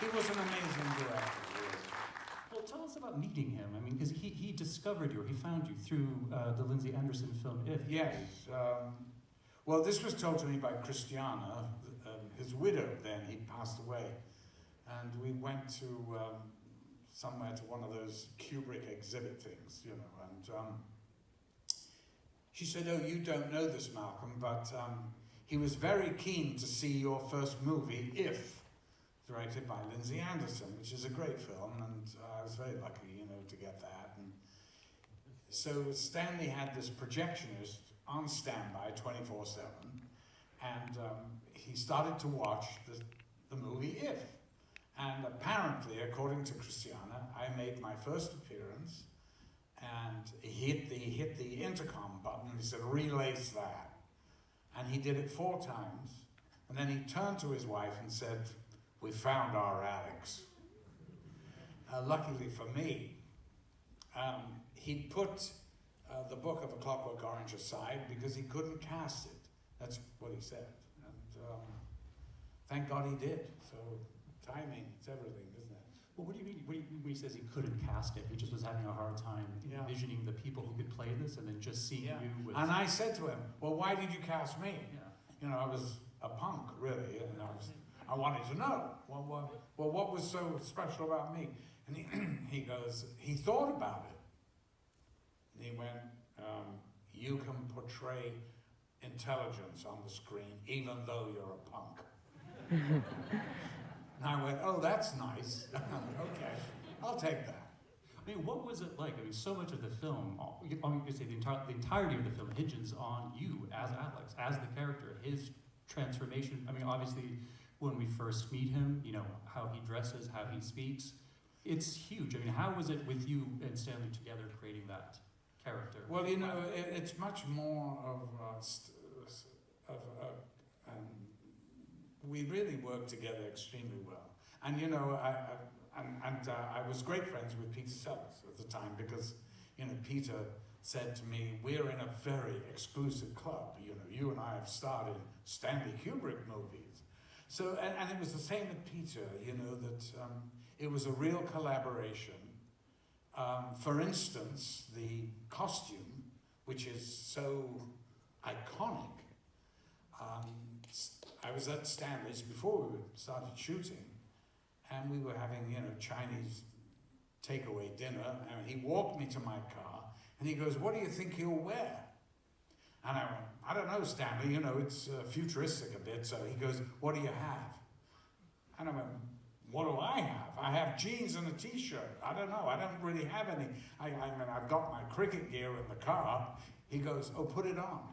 He was an amazing director. Well, tell us about meeting him. I mean, because he discovered you, or he found you through the Lindsay Anderson film If. Yes. Well, this was told to me by Christiana, his widow then. He passed away. And we went to somewhere to one of those Kubrick exhibit things, you know, and she said, "Oh, you don't know this, Malcolm, but he was very keen to see your first movie, If, directed by Lindsay Anderson, which is a great film, and I was very lucky, you know, to get that." And so Stanley had this projectionist on standby 24/7, and he started to watch the movie If. And apparently, according to Christiana, I made my first appearance, and he hit the intercom button, and he said, "Relace that." And he did it 4 times, and then he turned to his wife and said, "We found our Alex." Luckily for me, he'd put the book of A Clockwork Orange aside because he couldn't cast it. That's what he said. And thank God he did. So timing, it's everything, isn't it? Well, what do you mean when he says he couldn't cast it? He just was having a hard time envisioning the people who could play this, and then just seeing you with... And I said to him, "Well, why did you cast me?" Yeah. You know, I was a punk, really, and I wanted to know, well, what was so special about me? And he goes, he thought about it. And he went, "You can portray intelligence on the screen, even though you're a punk." And I went, "Oh, that's nice." Okay, I'll take that. I mean, what was it like? I mean, so much of the film, you could say the entirety of the film hinges on you as Alex, as the character, his transformation. I mean, obviously, when we first meet him, you know, how he dresses, how he speaks, it's huge. I mean, how was it with you and Stanley together creating that character? Well, you know, it's much more of we really worked together extremely well. And, you know, I was great friends with Peter Sellers at the time because, you know, Peter said to me, "We're in a very exclusive club. You know, you and I have starred in Stanley Kubrick movies." So, and it was the same with Peter, you know, that it was a real collaboration. For instance, the costume, which is so iconic, I was at Stanley's before we started shooting, and we were having, you know, Chinese takeaway dinner, and he walked me to my car, and he goes, "What do you think he'll wear?" And I went, "I don't know, Stanley, you know, it's futuristic a bit." So he goes, "What do you have?" And I went, "What do I have? I have jeans and a t-shirt. I don't know, I don't really have any. I mean, I've got my cricket gear in the car." He goes, "Oh, put it on."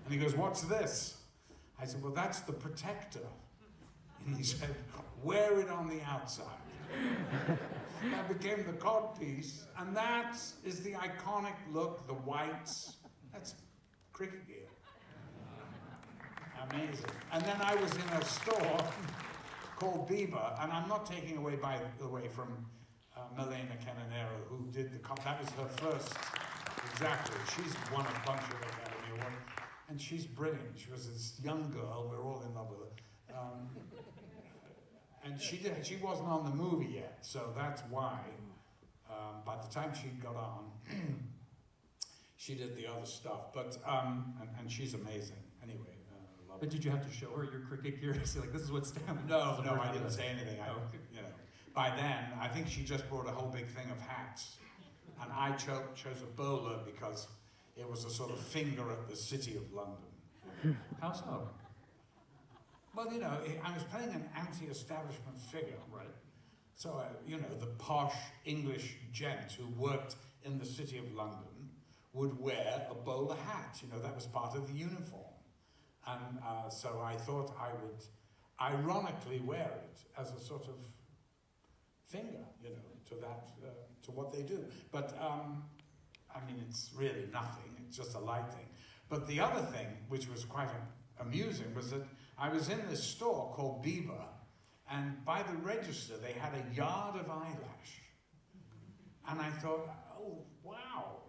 And he goes, "What's this?" I said, "Well, that's the protector." And he said, "Wear it on the outside." That became the codpiece, and that is the iconic look, the whites. That's cricket gear. Amazing. And then I was in a store called Bieber, and I'm not taking away, by the way, from Milena Canonero, who did that was her first, exactly. She's won a bunch of Academy Awards, and she's brilliant. She was this young girl, we were all in love with her. And she wasn't on the movie yet, so that's why, by the time she got on, she did the other stuff, but, and she's amazing, anyway. But did you have to show her your cricket gear? So like, this is what Stanley No, I didn't say anything. You know, by then, I think she just brought a whole big thing of hats, and I chose a bowler because it was a sort of finger at the City of London. How so? Well, you know, I was playing an anti-establishment figure. Right. So, you know, the posh English gent who worked in the City of London would wear a bowler hat. You know, that was part of the uniform. And so I thought I would ironically wear it as a sort of finger, you know, to that, to what they do. But, I mean, it's really nothing. It's just a light thing. But the other thing, which was quite amusing, was that I was in this store called Bieber, and by the register, they had a yard of eyelash. And I thought, oh, wow,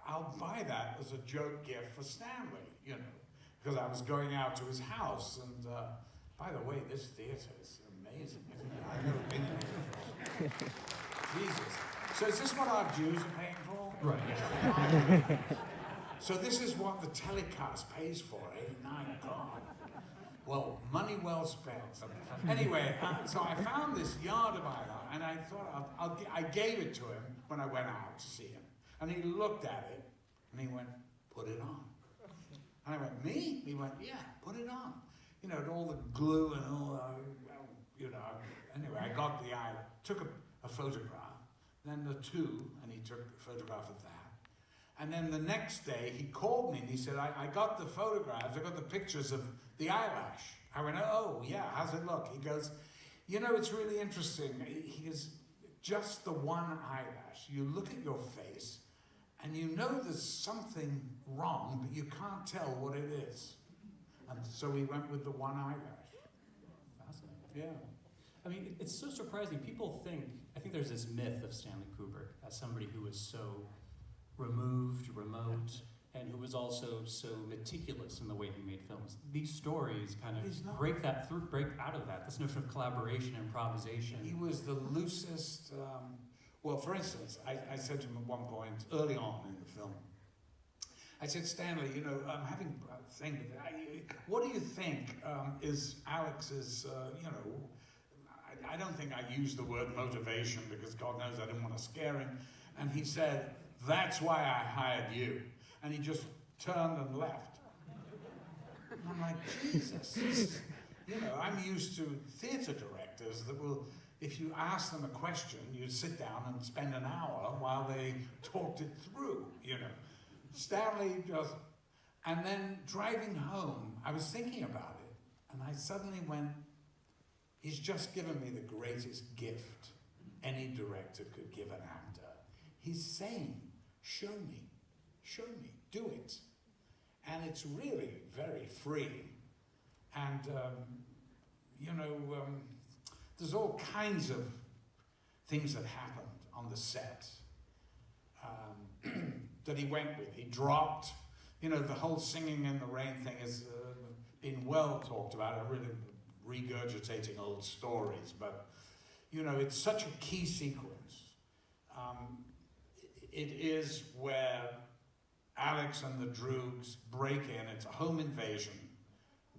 I'll buy that as a joke gift for Stanley, you know, because I was going out to his house. And by the way, this theater is amazing, isn't it? Jesus. So is this what our Jews are paying for? Right, yeah. So this is what the telecast pays for, eh? My God. Well, money well spent. Anyway, so I found this yard of eyeliner, and I thought I gave it to him when I went out to see him. And he looked at it, and he went, put it on. And I went, me? He went, yeah, put it on. You know, all the glue and all you know. Anyway, I got the eyeliner, took a photograph, then the two, and he took a photograph of that. And then the next day, he called me and he said, I got the photographs, I got the pictures of the eyelash. I went, oh, yeah, how's it look? He goes, you know, it's really interesting. He goes, just the one eyelash. You look at your face, and you know there's something wrong, but you can't tell what it is. And so we went with the one eyelash. Fascinating. Yeah. I mean, it's so surprising. People think, I think there's this myth of Stanley Kubrick as somebody who was so removed, remote, and who was also so meticulous in the way he made films. These stories kind of break out of that, this notion of collaboration, improvisation. He was the loosest, well, for instance, I said to him at one point, early on in the film, I said, Stanley, you know, I'm having a thing, what do you think is Alex's, you know, I don't think I used the word motivation because God knows I didn't want to scare him. And he said, that's why I hired you. And he just turned and left. And I'm like, Jesus. You know, I'm used to theatre directors that will, if you ask them a question, you sit down and spend an hour while they talked it through, you know. Stanley just, and then driving home, I was thinking about it, and I suddenly went, he's just given me the greatest gift any director could give an actor. He's saying, show me, do it. And it's really very freeing. And, you know, there's all kinds of things that happened on the set that he went with. He dropped, you know, the whole singing in the rain thing has been well talked about. I'm really regurgitating old stories, but, you know, it's such a key sequence. It is where Alex and the Droogs break in. It's a home invasion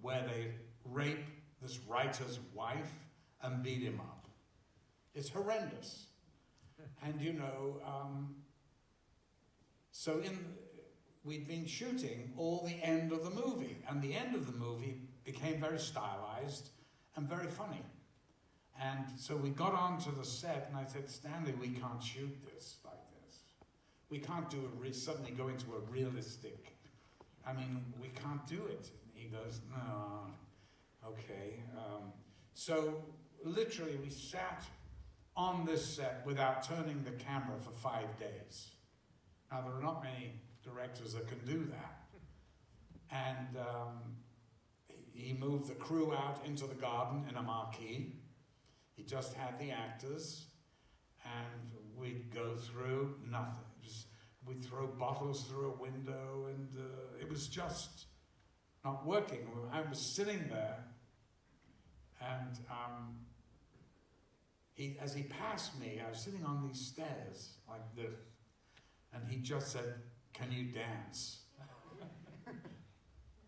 where they rape this writer's wife and beat him up. It's horrendous. And you know, so we'd been shooting all the end of the movie, and the end of the movie became very stylized and very funny. And so we got onto the set, and I said, Stanley, we can't shoot this like this. We can't do it, suddenly go into a realistic, I mean, we can't do it. And he goes, no, okay. So literally we sat on this set without turning the camera for 5 days. Now there are not many directors that can do that. And he moved the crew out into the garden in a marquee. He just had the actors, and we'd go through nothing. We'd throw bottles through a window, and it was just not working. I was sitting there, and as he passed me, I was sitting on these stairs like this, and he just said, "Can you dance?"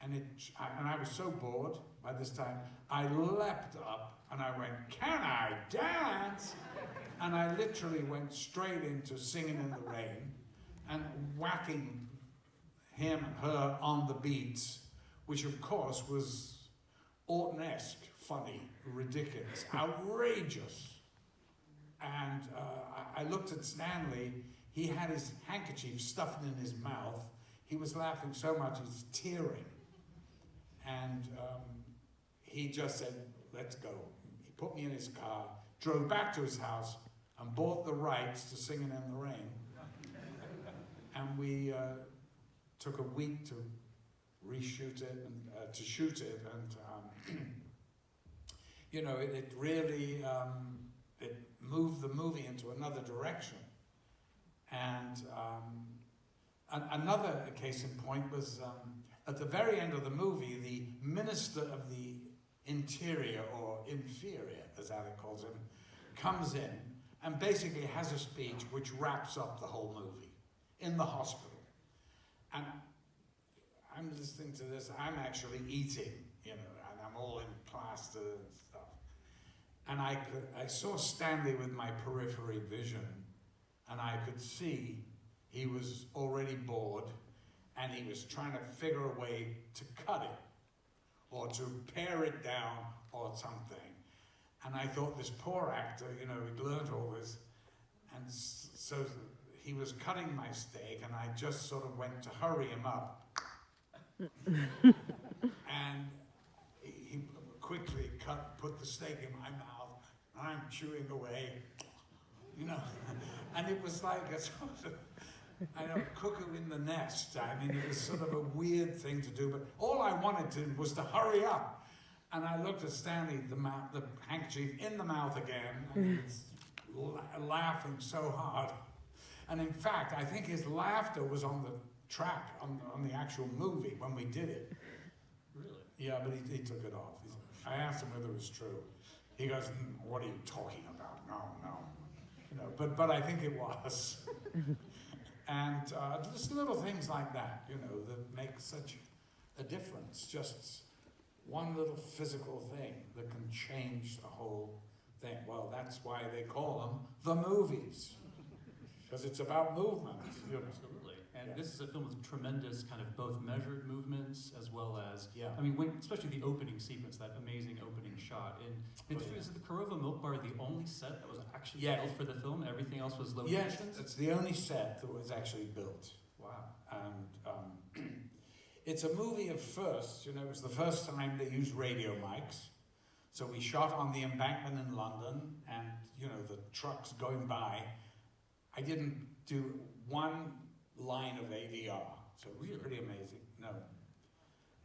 And I was so bored by this time, I leapt up and I went, "Can I dance?" And I literally went straight into Singing in the Rain and whacking him and her on the beats, which of course was Orton-esque, funny, ridiculous, outrageous. And I looked at Stanley, he had his handkerchief stuffed in his mouth. He was laughing so much, he's tearing. And he just said, "Let's go." He put me in his car, drove back to his house, and bought the rights to Singing in the Rain. And we took a week to reshoot it and to shoot it, and you know, it really it moved the movie into another direction. And another case in point was at the very end of the movie, the Minister of the Interior, or Inferior, as Alec calls him, comes in and basically has a speech which wraps up the whole movie in the hospital. And I'm listening to this, I'm actually eating, you know, and I'm all in plaster and stuff. And I saw Stanley with my periphery vision, and I could see he was already bored, and he was trying to figure a way to cut it, or to pare it down, or something. And I thought, this poor actor, you know, he'd learned all this, and so he was cutting my steak, and I just sort of went to hurry him up. And he quickly put the steak in my mouth, and I'm chewing away, you know. And it was like a sort of, I know, cuckoo in the nest. I mean, it was sort of a weird thing to do, but all I wanted to was to hurry up. And I looked at Stanley, the handkerchief in the mouth again, and he was laughing so hard. And in fact, I think his laughter was on the track, on the actual movie when we did it. Really? Yeah, but he took it off. I asked him whether it was true. He goes, "What are you talking about? No." You know, but I think it was. And just little things like that, you know, that make such a difference. Just one little physical thing that can change the whole thing. Well, that's why they call them the movies, because it's about movement. You know. Absolutely. And Yeah. this is a film with tremendous kind of both measured movements as well as, Yeah. I mean, especially the opening sequence, that amazing opening shot. And is the Korova Milk Bar the only set that was actually built for the film? Everything else was locations? Yes, it's the only set that was actually built. Wow. And it's a movie of firsts. You know, it was the first time they used radio mics. So we shot on the embankment in London, and, you know, the trucks going by. I didn't do one line of ADR, so it was pretty amazing. No.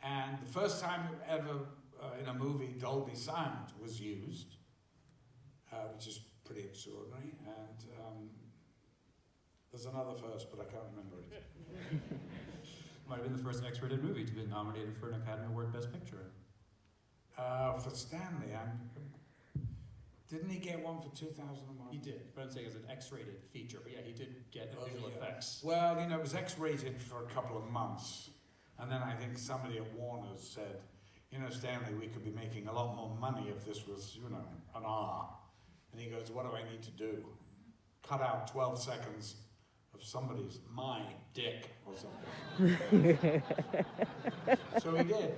And the first time ever in a movie Dolby Sound was used, which is pretty extraordinary. And there's another first, but I can't remember it. Might have been the first X-rated movie to be nominated for an Academy Award Best Picture. For Stanley, didn't he get one for 2001? He did, but I'm saying as an X-rated feature. But yeah, he did get visual effects. Well, you know, it was X-rated for a couple of months. And then I think somebody at Warner's said, you know, Stanley, we could be making a lot more money if this was, you know, an R. And he goes, what do I need to do? Cut out 12 seconds of my dick or something. So he did.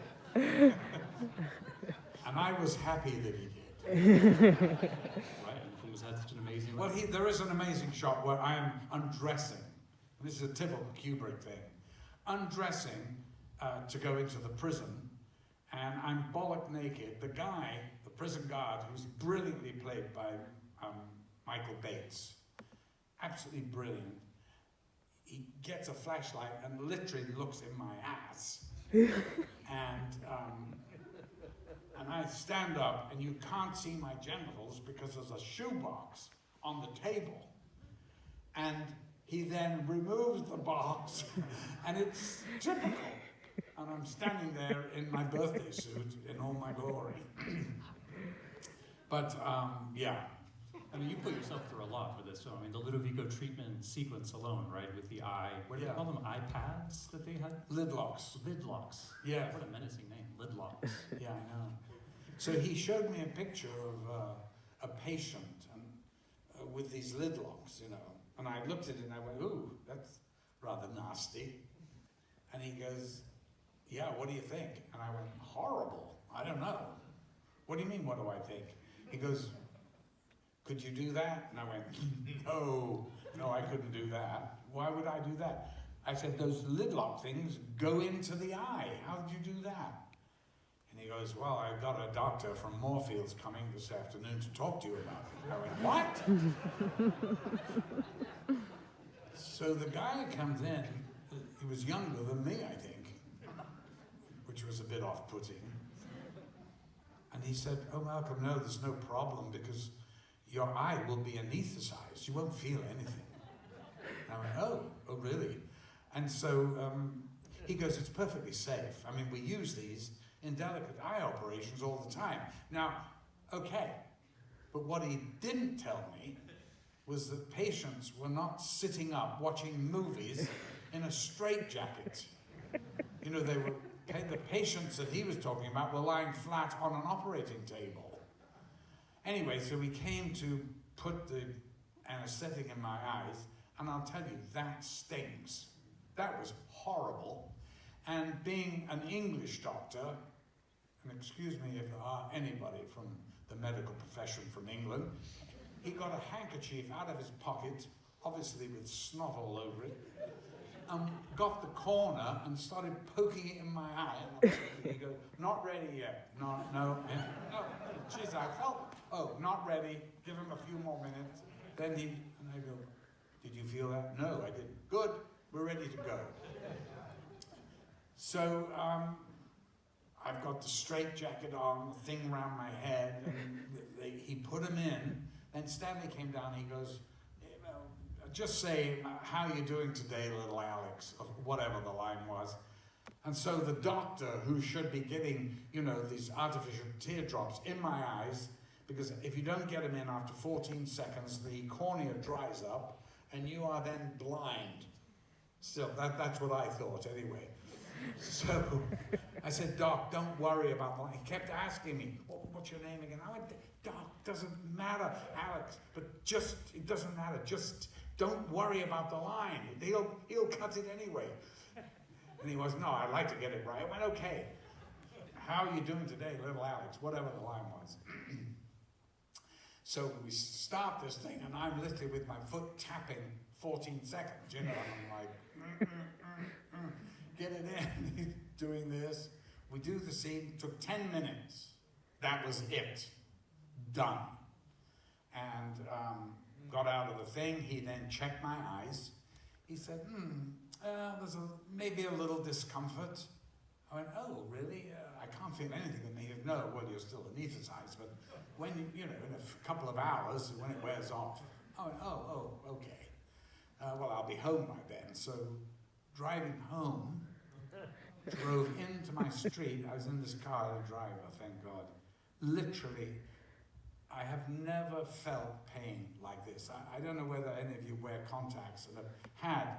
And I was happy that he did. Right, and the film has had such an amazing... Well, there is an amazing shot where I am undressing. And this is a typical Kubrick thing. Undressing to go into the prison, and I'm bollock naked. The guy, the prison guard, who's brilliantly played by Michael Bates, absolutely brilliant, he gets a flashlight and literally looks in my ass. And I stand up, and you can't see my genitals because there's a shoebox on the table. And he then removes the box, and it's typical. And I'm standing there in my birthday suit in all my glory. But, yeah. I mean, you put yourself through a lot for this film. I mean, the Ludovico treatment sequence alone, right, with the eye. What do they call them? iPads that they had? Lid locks. Lid locks. Yeah. What a menacing name, lid locks. Yeah, I know. So he showed me a picture of a patient and with these lid locks, you know. And I looked at it and I went, ooh, that's rather nasty. And he goes, yeah, what do you think? And I went, horrible. I don't know. What do you mean, what do I think? He goes, could you do that? And I went, no, I couldn't do that. Why would I do that? I said, those lid lock things go into the eye. How did you do that? And he goes, well, I've got a doctor from Moorfields coming this afternoon to talk to you about it. I went, what? So the guy comes in, he was younger than me, I think, which was a bit off-putting. And he said, oh, Malcolm, no, there's no problem because your eye will be anesthetized. You won't feel anything. And I went, oh, really? And so he goes, it's perfectly safe. I mean, we use these in delicate eye operations all the time. Now, okay, but what he didn't tell me was that patients were not sitting up watching movies in a straitjacket. You know, the patients that he was talking about were lying flat on an operating table. Anyway, so we came to put the anesthetic in my eyes, and I'll tell you, that stings. That was horrible. And being an English doctor, and excuse me if there are anybody from the medical profession from England, he got a handkerchief out of his pocket, obviously with snot all over it, and got the corner and started poking it in my eye. And he goes, "Not ready yet. No. Jeez, I felt, not ready. Give him a few more minutes." Then and I go, "Did you feel that?" "No, I didn't." "Good, we're ready to go." So I've got the straitjacket on, the thing around my head, and he put him in. Then Stanley came down, he goes, "Just say, how are you doing today, little Alex?" Or whatever the line was. And so the doctor, who should be getting, these artificial teardrops in my eyes, because if you don't get them in after 14 seconds, the cornea dries up, and you are then blind. Still, that's what I thought anyway. So I said, "Doc, don't worry about the line." He kept asking me, "What's your name again?" I went, "Doc, doesn't matter, Alex, but it doesn't matter. Just don't worry about the line. He'll cut it anyway." And he was, "No, I'd like to get it right." I went, "Okay. How are you doing today, little Alex?" Whatever the line was. So we start this thing, and I'm literally with my foot tapping 14 seconds, and I'm like, get it in. He's doing this. We do the scene. Took 10 minutes. That was it. Done. And got out of the thing. He then checked my eyes. He said, there's maybe a little discomfort. I went, "Oh, really? I can't feel anything." And he said, "No, well, you're still anesthetized, but when, in a couple of hours, when it wears off." I went, oh, okay. Well, I'll be home by then. So driving home, drove into my street. I was in this car, the driver, thank God. Literally, I have never felt pain like this. I don't know whether any of you wear contacts and have had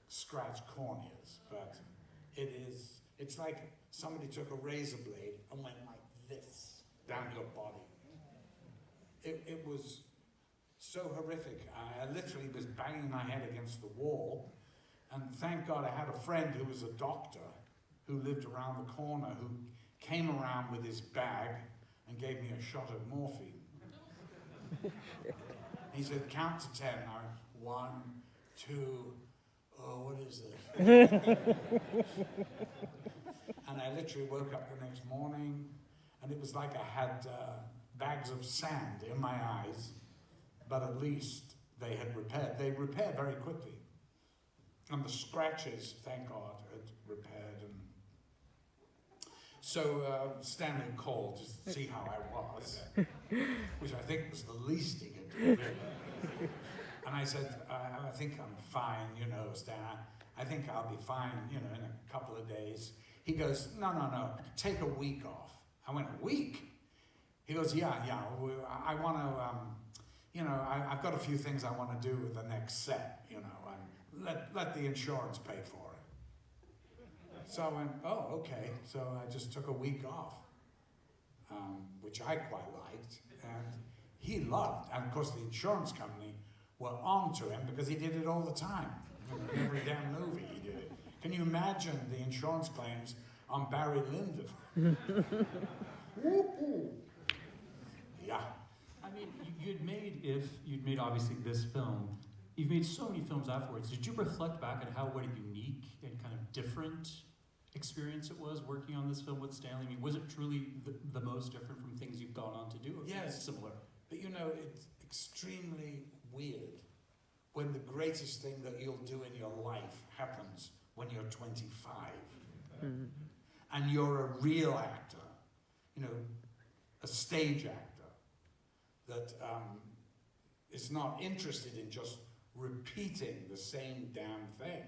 scratched corneas, but it's like somebody took a razor blade and went like this down your body. It was so horrific. I literally was banging my head against the wall, and thank God I had a friend who was a doctor who lived around the corner, who came around with his bag and gave me a shot of morphine. He said, "Count to 10. I went, 1, 2, what is this?" And I literally woke up the next morning, and it was like I had bags of sand in my eyes, but at least they had repaired. They repaired very quickly. And the scratches, thank God, had repaired. And so Stanley called to see how I was, which I think was the least he could do, really. And I said, I think I'm fine, Stan. I think I'll be fine, in a couple of days. He goes, no, take a week off. I went, "A week?" He goes, yeah, I want to, I've got a few things I want to do with the next set, and let the insurance pay for it. So I went, "Oh, okay." So I just took a week off, which I quite liked, and he loved. And of course the insurance company were on to him because he did it all the time. In every damn movie he did it. Can you imagine the insurance claims on Barry Lyndon? Yeah. I mean, you'd made obviously this film, you've made so many films afterwards. Did you reflect back on what a unique and kind of different experience it was working on this film with Stanley? I mean, was it truly the most different from things you've gone on to do? Or yes. Similar? But it's extremely weird when the greatest thing that you'll do in your life happens when you're 25. Mm-hmm. And you're a real actor, a stage actor that is not interested in just repeating the same damn thing.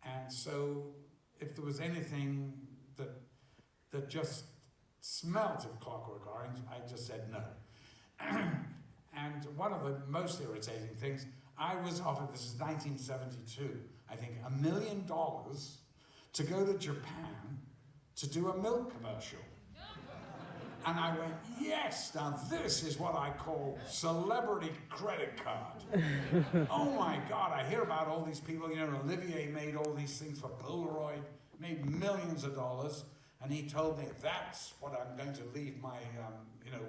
And so if there was anything that just smelt of Clockwork Orange, I just said no. And one of the most irritating things, I was offered, this is 1972, I think, $1 million to go to Japan to do a milk commercial. And I went, yes, now this is what I call celebrity credit card. Oh my God, I hear about all these people, you know, Olivier made all these things for Polaroid, made millions of dollars, and he told me, that's what I'm going to leave my,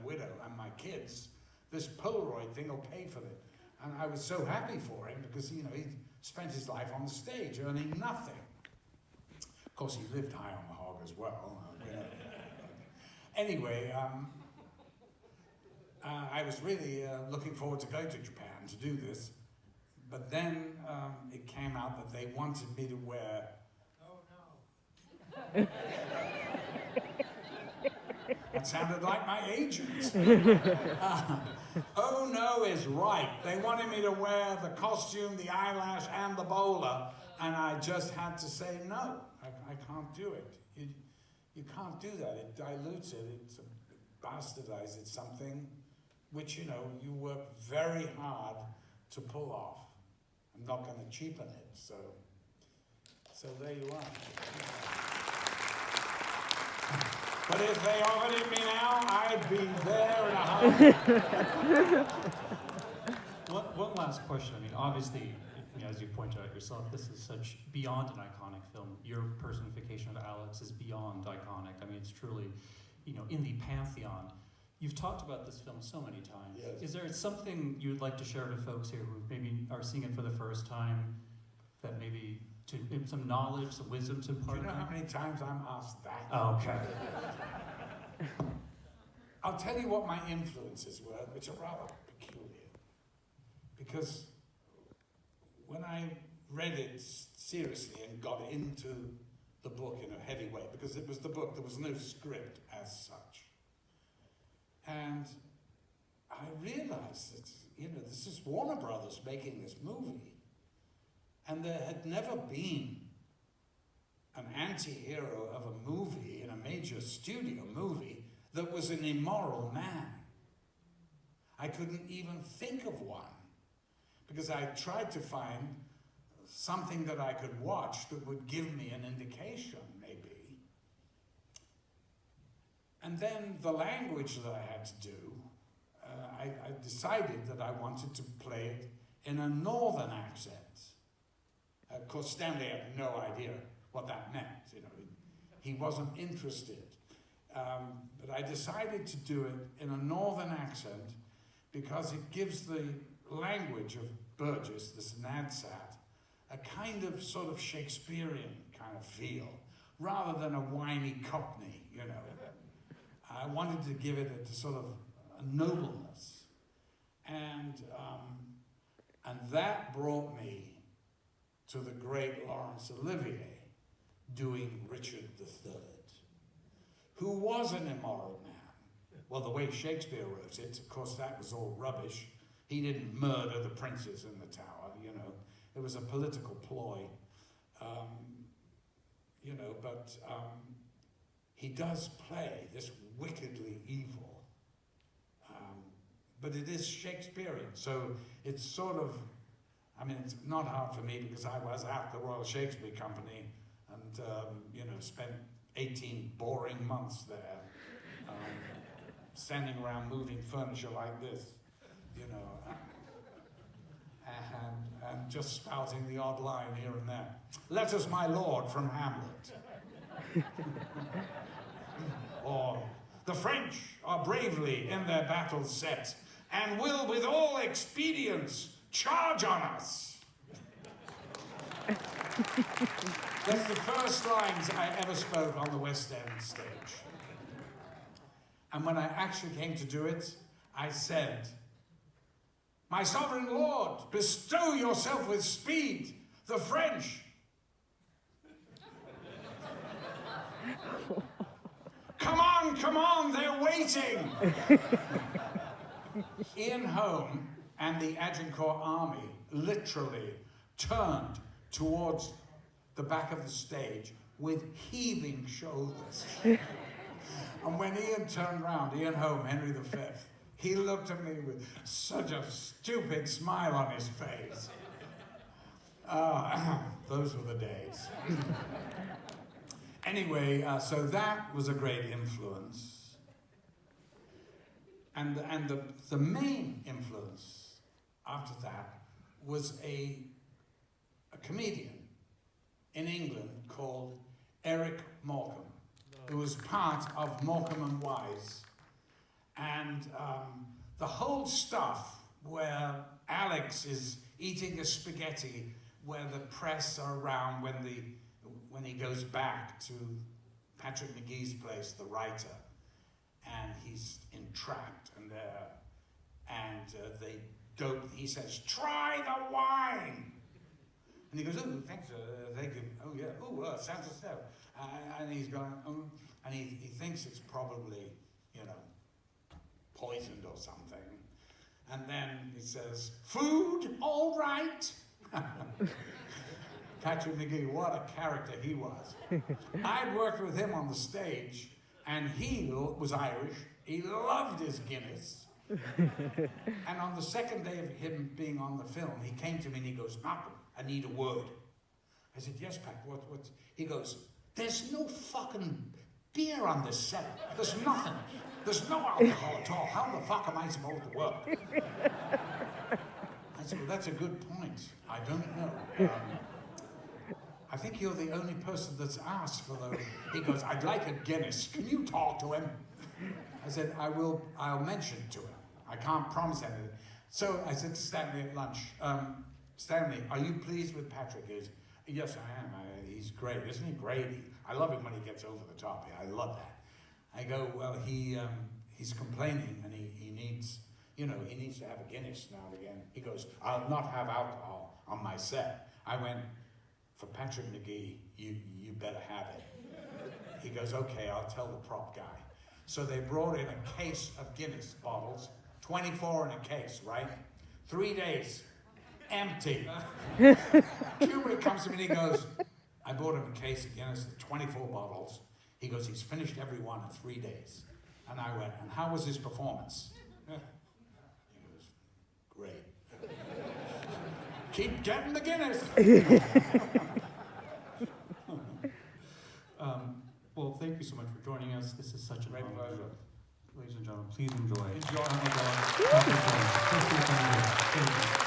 widow and my kids. This Polaroid thing will pay for it. And I was so happy for him because, you know, he spent his life on the stage earning nothing. Of course, he lived high on the hog as well. Anyway, I was really looking forward to going to Japan to do this, but then it came out that they wanted me to wear... Oh no. That sounded like my agent. Oh no is right. They wanted me to wear the costume, the eyelash, and the bowler, and I just had to say no. I can't do it. You can't do that. It dilutes it. It bastardizes it. Something which, you know, you work very hard to pull off. I'm not going to cheapen it. So there you are. But if they offered it me now, I'd be there in a heartbeat. One last question. I mean, obviously, you know, as you point out yourself, this is such beyond an iconic film. Your personification of Alex is beyond iconic. I mean, it's truly, you know, in the pantheon. You've talked about this film so many times. Yes. Is there something you would like to share to folks here who maybe are seeing it for the first time, that maybe to some knowledge, some wisdom to impart? Do you know how many times I'm asked that? Oh, okay. I'll tell you what my influences were, which are rather peculiar. Because when I read it seriously and got into the book in a heavy way, because it was the book, there was no script as such. And I realized that, you know, this is Warner Brothers making this movie. And there had never been an anti-hero of a movie, in a major studio movie, that was an immoral man. I couldn't even think of one, because I tried to find something that I could watch that would give me an indication, maybe. And then the language that I had to do, I decided that I wanted to play it in a northern accent. Of course, Stanley had no idea what that meant. You know, he wasn't interested. But I decided to do it in a northern accent because it gives the language of Burgess, this Nadsat, a kind of sort of Shakespearean kind of feel, rather than a whiny Cockney, you know. I wanted to give it a sort of a nobleness. And that brought me to the great Laurence Olivier doing Richard III, who was an immoral man. Well, the way Shakespeare wrote it, of course, that was all rubbish. He didn't murder the princes in the tower, you know. It was a political ploy, you know, but he does play this wickedly evil. But it is Shakespearean, so it's sort of, I mean, it's not hard for me because I was at the Royal Shakespeare Company and, you know, spent 18 boring months there, standing around moving furniture like this, you know, and just spouting the odd line here and there. Let us, my lord, from Hamlet. Or, the French are bravely in their battles set, and will with all expedience charge on us. That's the first lines I ever spoke on the West End stage. And when I actually came to do it, I said, my sovereign lord, bestow yourself with speed, the French. Come on, they're waiting. Ian Holm and the Agincourt army literally turned towards the back of the stage with heaving shoulders. And when Ian turned round, Ian Holm, Henry V, He looked at me with such a stupid smile on his face. Those were the days. Anyway, so that was a great influence. And the main influence after that was a comedian in England called Eric Malcolm, who was part of Malcolm and Wise. And the whole stuff where Alex is eating a spaghetti, where the press are around when he goes back to Patrick McGee's place, the writer, and he's entrapped, and he says, "Try the wine." And he goes, "Oh, thanks, thank you. Oh, yeah, oh, sounds of stuff." And he's going, and he thinks it's probably, poisoned or something. And then he says, "Food, all right?" Patrick McGee, what a character he was. I'd worked with him on the stage, and he was Irish. He loved his Guinness. And on the second day of him being on the film, he came to me and he goes, "Malcolm, I need a word." I said, "Yes, Pat, what?" He goes, "There's no fucking beer on this set. There's nothing. There's no alcohol at all. How the fuck am I supposed to work?" I said, "Well, that's a good point. I don't know. I think you're the only person that's asked for those." He goes, "I'd like a Guinness. Can you talk to him?" I said, I'll mention to him. I can't promise anything." So I said to Stanley at lunch, "Stanley, are you pleased with Patrick?" He goes, "Yes, I am. He's great. Isn't he great? I love him when he gets over the top. I love that." I go, "Well, he's complaining and he needs, he needs to have a Guinness now and again." He goes, "I'll not have alcohol on my set." I went, "For Patrick McGee, you better have it." He goes, "Okay, I'll tell the prop guy." So they brought in a case of Guinness bottles, 24 in a case, right? 3 days, empty. Kubrick comes to me and he goes, I bought him a case of Guinness, 24 bottles. He goes, "He's finished every one in 3 days. And I went, "And how was his performance?" He goes, "Great." "Keep getting the Guinness." Well, thank you so much for joining us. This is such a Great honor. pleasure. Ladies and gentlemen, please enjoy. Enjoy. Malcolm McDowell. Thank you for coming here. Thank you.